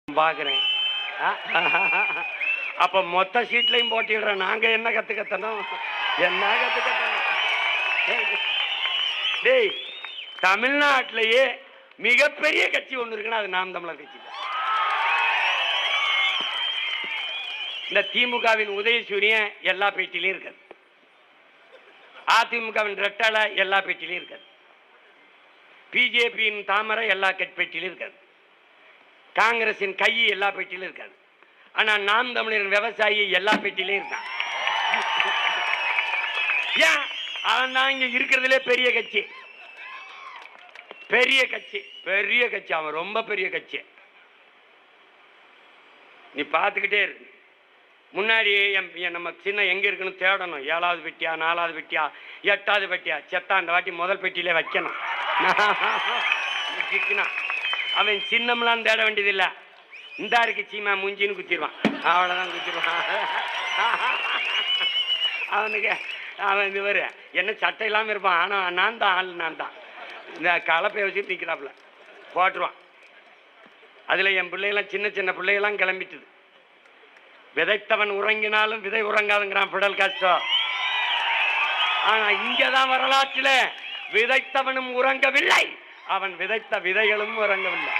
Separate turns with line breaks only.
பாக்குறேன். அப்ப மொத்த சீட்லையும் போட்டிடுறோம். நாங்க என்ன கத்துக்கத்தணும்? என்ன கத்துக்கத்தணும்? டேய், தமிழ்நாட்டிலேயே மிகப்பெரிய கட்சி ஒண்ணு இருக்குன்னா அது நாம் தமிழர் கட்சி தான். இந்த திமுகவின் உதயசூரியன் எல்லா பேட்டிலையும் இருக்காது. அதிமுகவின் ரெட்டலை எல்லா பேட்டிலையும் இருக்காது. பிஜேபியின் தாமரை எல்லா பேட்டிலும் இருக்காது. காங்கிரசின் கை எல்லா பேட்டிலும் இருக்காது. ஆனா நாம் தமிழரின் விவசாயி எல்லா பேட்டிலையும் இருக்கான். ஏன்? அவன் தான் இங்க இருக்கிறதுலே பெரிய கட்சி. பெரிய கட்சி, பெரிய கட்சி. அவன் ரொம்ப பெரிய கட்சி. நீ பார்த்துக்கிட்டே இருக்கு. முன்னாடி நம்ம சின்ன எங்க இருக்குன்னு தேடணும். 7வது பெட்டியா, 4வது பெட்டியா, 8வது பெட்டியா, செத்தா அந்த வாட்டி முதல் பெட்டியிலே வைக்கணும். அவன் சின்னம்லாம் தேட வேண்டியதில்லை. இந்த இருக்கு சீமா முஞ்சின்னு குத்திடுவான். அவ்வளோதான் குத்திடுவான். அவனுக்கு அவன் இது வரு என்ன சட்டை இல்லாமல் இருப்பான். ஆனால் நான் தான் ஆள், நான் தான் இந்த கலப்பையை வச்சு நிற்கிறாப்புல போட்டுருவான். அதில் என் பிள்ளைகளாம் சின்ன சின்ன பிள்ளைகளாம் கிளம்பிட்டுது. விதைத்தவன் உறங்கினாலும் விதை உறங்காதுங்கிறான் பிடல் காஸ்ட்ரோ. ஆனா இங்கதான் வரலாற்றில் விதைத்தவனும் உறங்கவில்லை, அவன் விதைத்த விதைகளும் உறங்கவில்லை.